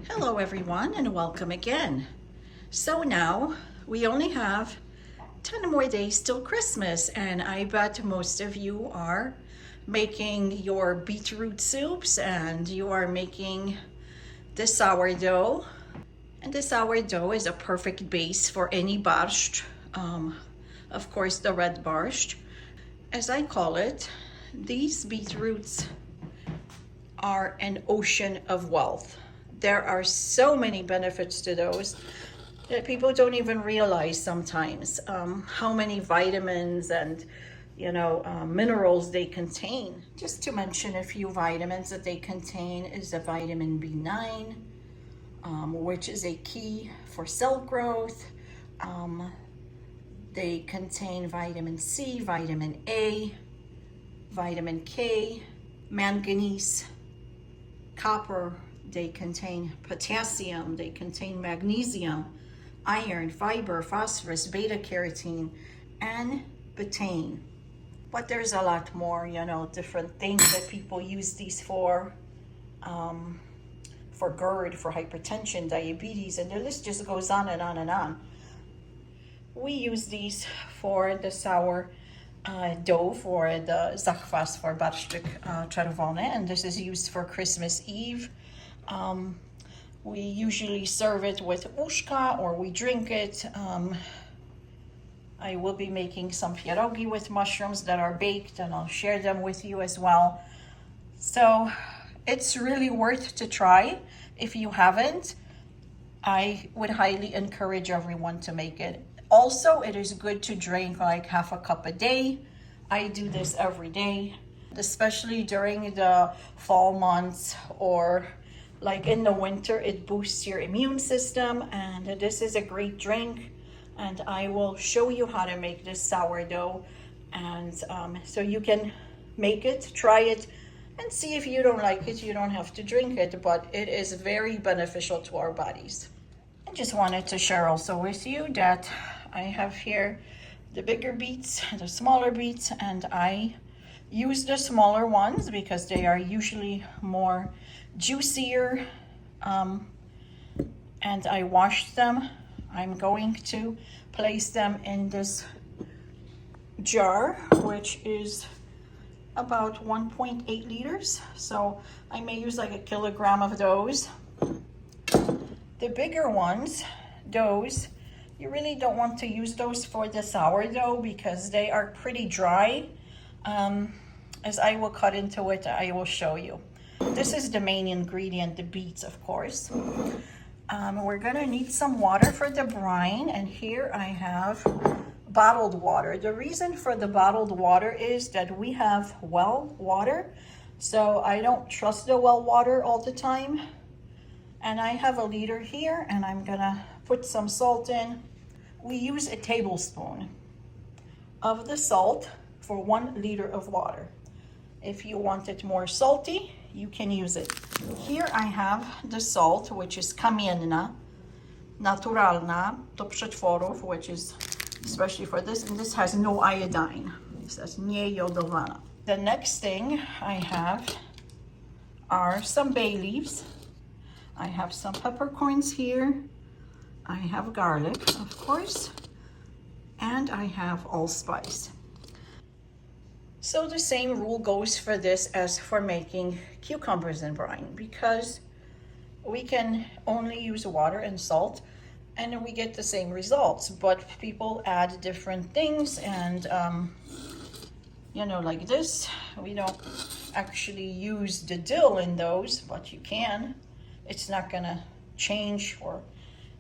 Hello everyone and welcome again. So now we only have 10 more days till Christmas, and I bet most of you are making your beetroot soups and you are making the sourdough. And the sourdough is a perfect base for any barszcz, of course the red barszcz, as I call it. These beetroots are an ocean of wealth. There are so many benefits to those that people don't even realize sometimes, how many vitamins and minerals they contain. Just to mention a few vitamins that they contain is the vitamin B9, which is a key for cell growth. They contain vitamin C, vitamin A, vitamin K, manganese, copper. They contain potassium, they contain magnesium, iron, fiber, phosphorus, beta carotene, and betaine. But there's a lot more, different things that people use these for GERD, for hypertension, diabetes, and the list just goes on and on and on. We use these for the sour dough, for the Zakwas, for barszcz czerwony, and this is used for Christmas Eve. We usually serve it with uszka, or we drink it. I will be making some pierogi with mushrooms that are baked, and I'll share them with you as well. So it's really worth to try. If you haven't, I would highly encourage everyone to make it. Also, it is good to drink like half a cup a day. I do this every day, especially during the fall months, or like in the winter. It boosts your immune system, and this is a great drink. And I will show you how to make this sourdough, and so you can make it, try it, and see. If you don't like it, you don't have to drink it, but it is very beneficial to our bodies. I just wanted to share also with you that I have here the bigger beets, the smaller beets, and I use the smaller ones because they are usually more juicier, and I washed them. I'm going to place them in this jar, which is about 1.8 liters. So I may use like a kilogram of those. The bigger ones, those, you really don't want to use those for the sourdough because they are pretty dry. As I will cut into it, I will show you. This is the main ingredient, the beets, of course. We're gonna need some water for the brine, and here I have bottled water. The reason for the bottled water is that we have well water, so I don't trust the well water all the time. And I have a liter here, and I'm gonna put some salt in. We use a tablespoon of the salt for 1 liter of water. If you want it more salty, you can use it. Here I have the salt, which is kamienna, naturalna, do przetworów, which is especially for this, and this has no iodine. It says niejodowana. The next thing I have are some bay leaves. I have some peppercorns here. I have garlic, of course, and I have allspice. So the same rule goes for this as for making cucumbers in brine, because we can only use water and salt and we get the same results, but people add different things, and like this, we don't actually use the dill in those, but you can. It's not gonna change or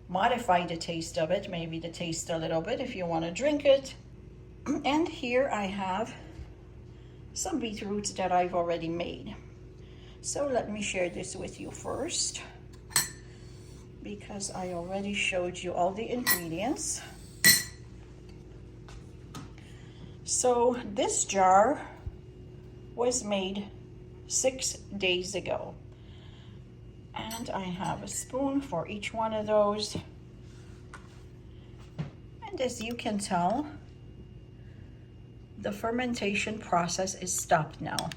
modify the taste of it, maybe the taste a little bit if you want to drink it. And here I have some beetroots that I've already made. So let me share this with you first, because I already showed you all the ingredients. So this jar was made 6 days ago, and I have a spoon for each one of those. And as you can tell, the fermentation process is stopped now.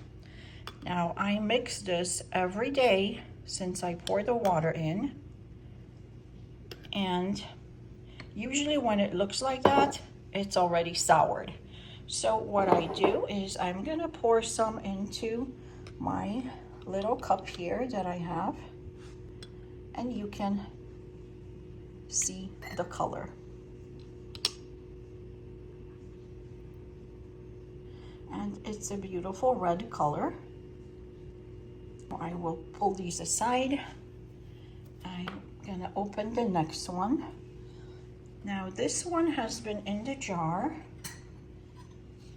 Now I mix this every day since I pour the water in. And usually when it looks like that, it's already soured. So what I do is I'm gonna pour some into my little cup here that I have, and you can see the color. And it's a beautiful red color. I will pull these aside. I'm gonna open the next one. Now this one has been in the jar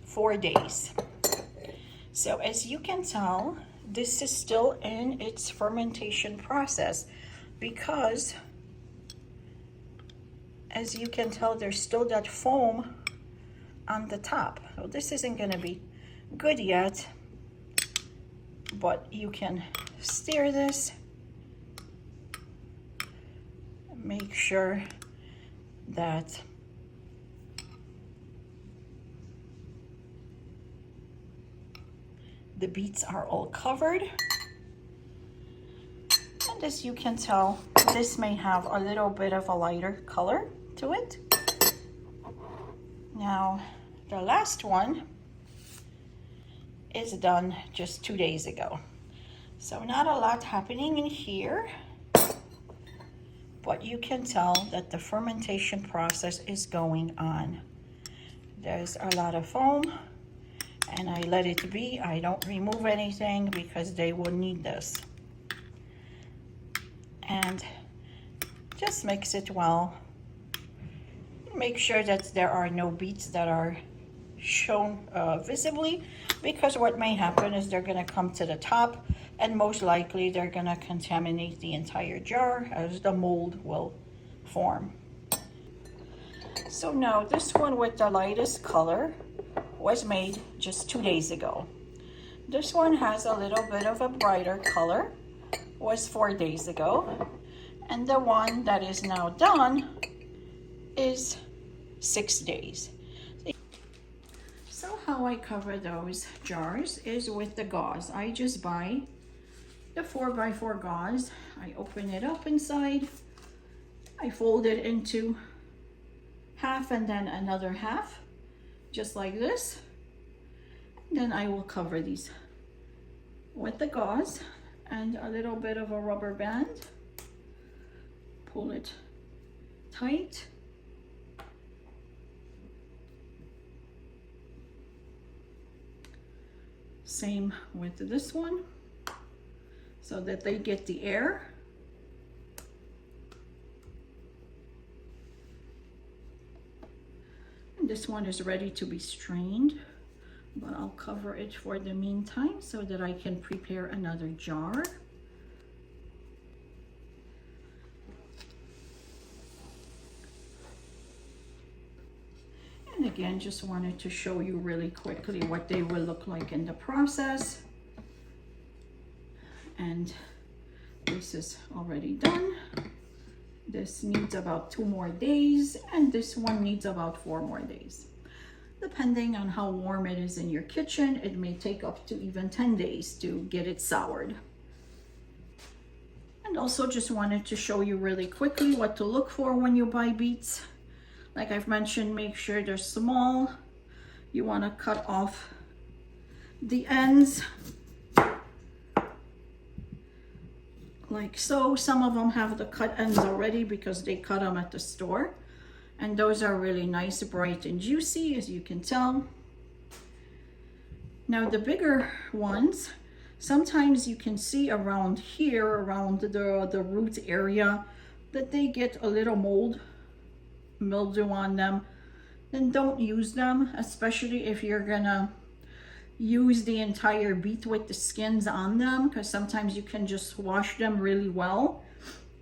4 days. So as you can tell, this is still in its fermentation process, because as you can tell, there's still that foam on the top. So this isn't going to be good yet, but you can stir this. Make sure that the beets are all covered. And as you can tell, this may have a little bit of a lighter color to it. Now, the last one is done just 2 days ago. So not a lot happening in here, but you can tell that the fermentation process is going on. There's a lot of foam, and I let it be. I don't remove anything because they will need this. And just mix it well. Make sure that there are no beets that are shown visibly, because what may happen is they're going to come to the top, and most likely they're going to contaminate the entire jar as the mold will form. So now this one with the lightest color was made just 2 days ago. This one has a little bit of a brighter color, was 4 days ago. And the one that is now done is 6 days. So how I cover those jars is with the gauze. I just buy the 4x4 gauze. I open it up inside. I fold it into half and then another half, just like this. Then I will cover these with the gauze and a little bit of a rubber band. Pull it tight. Same with this one, so that they get the air. And this one is ready to be strained, but I'll cover it for the meantime so that I can prepare another jar. And again, just wanted to show you really quickly what they will look like in the process. And this is already done. This needs about 2 more days, and this one needs about 4 more days. Depending on how warm it is in your kitchen, it may take up to even 10 days to get it soured. And also just wanted to show you really quickly what to look for when you buy beets. Like I've mentioned, make sure they're small. You want to cut off the ends like so. Some of them have the cut ends already because they cut them at the store. And those are really nice, bright and juicy, as you can tell. Now the bigger ones, sometimes you can see around here, around the root area, that they get a little mildew on them. Then don't use them, especially if you're gonna use the entire beet with the skins on them, because sometimes you can just wash them really well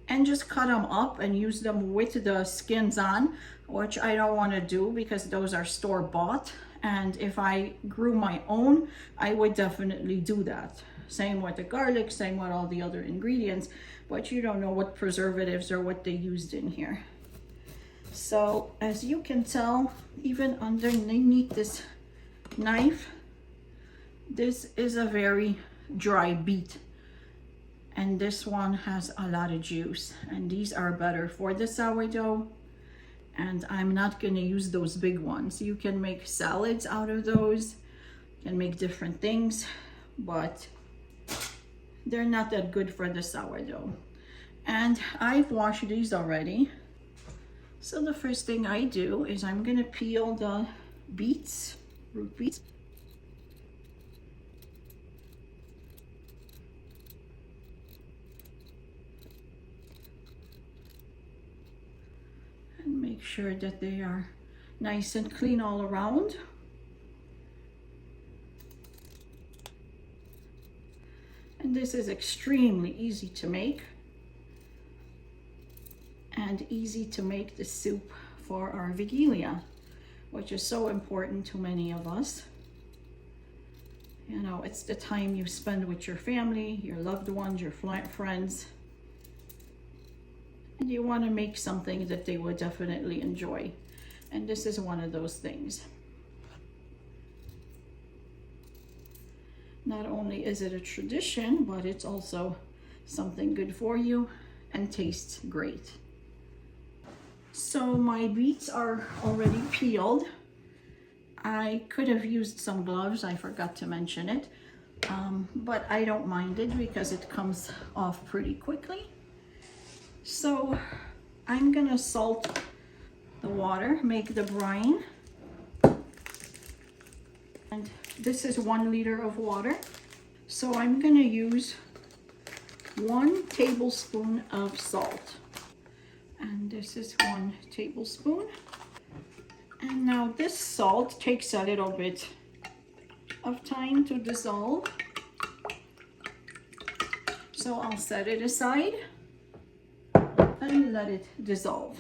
and just cut them up and use them with the skins on, which I don't want to do because those are store-bought. And if I grew my own, I would definitely do that. Same with the garlic, same with all the other ingredients, but you don't know what preservatives or what they used in here. So as you can tell, even underneath this knife, this is a very dry beet. and this one has a lot of juice, and these are better for the sourdough. And I'm not going to use those big ones. You can make salads out of those, you can make different things, but they're not that good for the sourdough. And I've washed these already. So the first thing I do is I'm going to peel the beets, root beets. And make sure that they are nice and clean all around. And this is extremely easy to make, and easy to make the soup for our vigilia, which is so important to many of us. You know, it's the time you spend with your family, your loved ones, your friends, and you want to make something that they would definitely enjoy. And this is one of those things. Not only is it a tradition, but it's also something good for you and tastes great. So my beets are already peeled. I could have used some gloves, I forgot to mention it, but I don't mind it because it comes off pretty quickly. So I'm gonna salt the water, make the brine. And this is 1 liter of water. So I'm gonna use 1 tablespoon of salt. And this is 1 tablespoon. And now this salt takes a little bit of time to dissolve. So I'll set it aside and let it dissolve.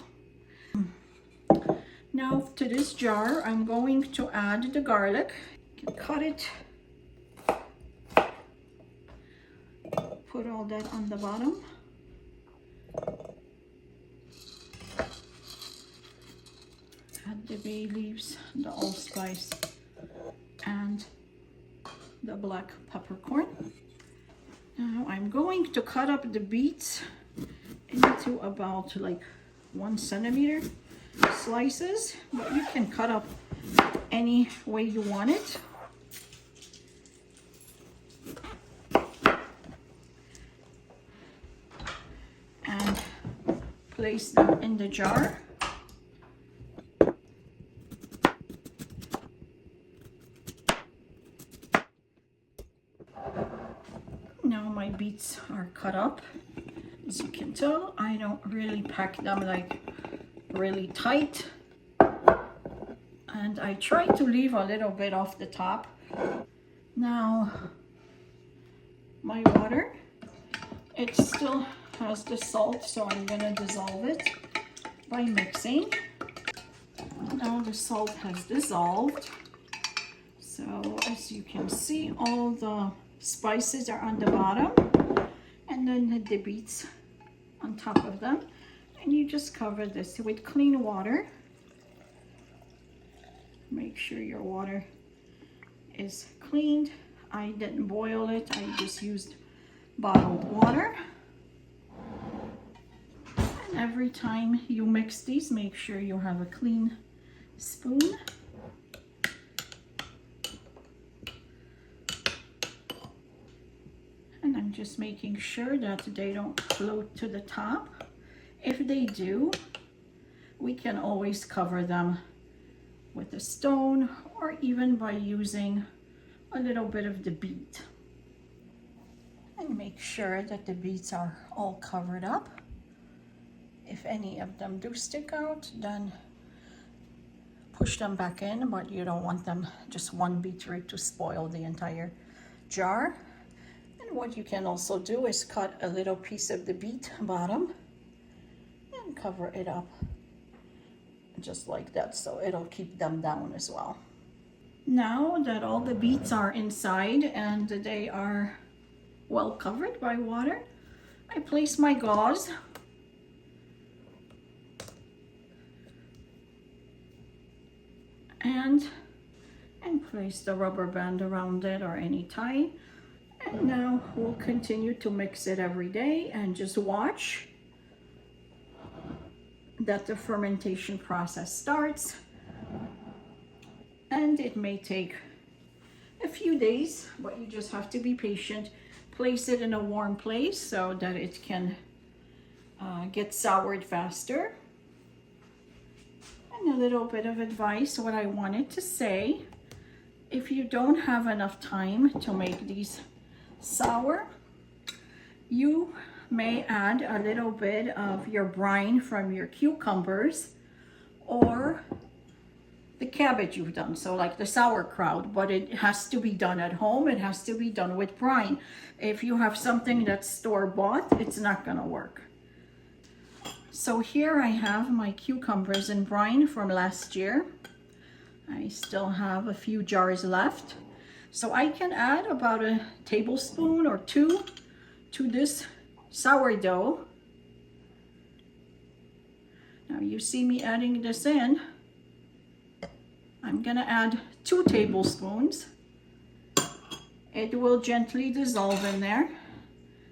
Now to this jar, I'm going to add the garlic. You can cut it. Put all that on the bottom. Add the bay leaves, the allspice, and the black peppercorn. Now I'm going to cut up the beets into about like 1 centimeter slices, but you can cut up any way you want it. And place them in the jar. Now my beets are cut up. As you can tell, I don't really pack them like really tight, and I try to leave a little bit off the top. Now my water, it still has the salt, so I'm gonna dissolve it by mixing. Now the salt has dissolved, so as you can see, all the spices are on the bottom, and then the beets on top of them. And you just cover this with clean water. Make sure your water is cleaned. I didn't boil it, I just used bottled water. And every time you mix these, make sure you have a clean spoon. And I'm just making sure that they don't float to the top. If they do, we can always cover them with a stone, or even by using a little bit of the beet. And make sure that the beets are all covered up. If any of them do stick out, then push them back in, but you don't want them, just 1 beetroot, to spoil the entire jar. And what you can also do is cut a little piece of the beet bottom and cover it up just like that, so it'll keep them down as well. Now that all the beets are inside and they are well covered by water, I place my gauze and place the rubber band around it, or any tie, And now we'll continue to mix it every day and just watch that the fermentation process starts. And it may take a few days, but you just have to be patient. Place it in a warm place so that it can get soured faster. And a little bit of advice, what I wanted to say, if you don't have enough time to make these sour, you may add a little bit of your brine from your cucumbers or the cabbage you've done, so like the sauerkraut, but it has to be done at home. It has to be done with brine. If you have something that's store-bought, it's not gonna work. So here I have my cucumbers and brine from last year. I still have a few jars left. So I can add about a tablespoon or two to this sourdough. Now you see me adding this in. I'm gonna add 2 tablespoons. It will gently dissolve in there.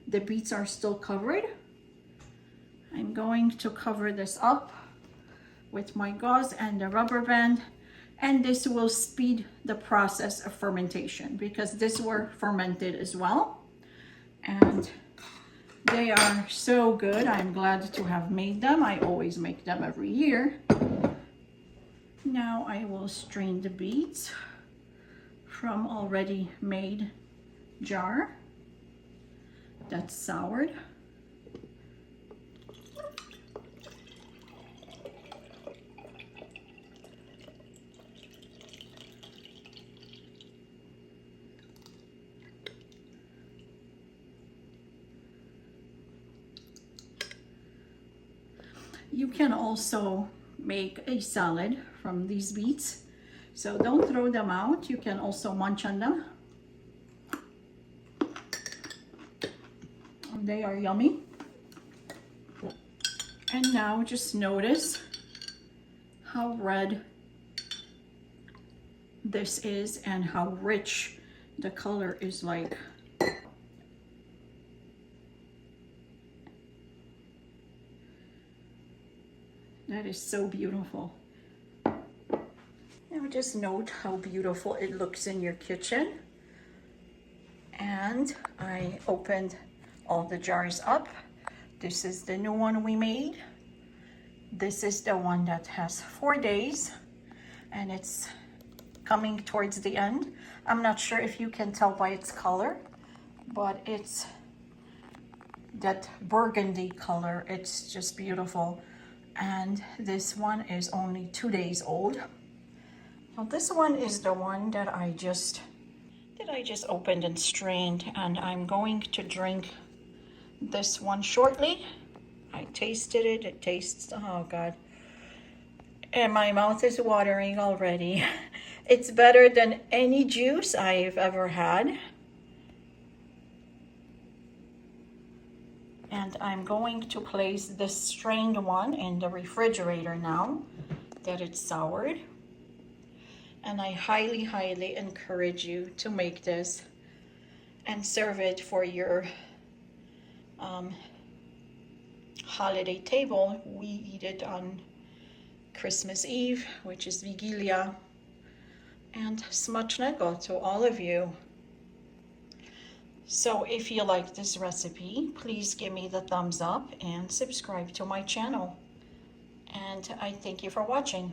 The beets are still covered. I'm going to cover this up with my gauze and the rubber band, and this will speed the process of fermentation because these were fermented as well. And they are so good. I'm glad to have made them. I always make them every year. Now I will strain the beets from already made jar that's soured. You can also make a salad from these beets, so don't throw them out. You can also munch on them. They are yummy. And now just notice how red this is and how rich the color is like. That is so beautiful. Now just note how beautiful it looks in your kitchen. And I opened all the jars up. This is the new one we made. This is the one that has 4 days and it's coming towards the end. I'm not sure if you can tell by its color, but it's that burgundy color. It's just beautiful. And this one is only 2 days old. Now this one is the one that I just opened and strained, and I'm going to drink this one shortly. I tasted it. It tastes, oh God, and my mouth is watering already. It's better than any juice I've ever had. And I'm going to place this strained one in the refrigerator now that it's soured. And I highly, highly encourage you to make this and serve it for your holiday table. We eat it on Christmas Eve, which is Wigilia. And smacznego to all of you. So if you like this recipe, please give me the thumbs up and subscribe to my channel. And I thank you for watching.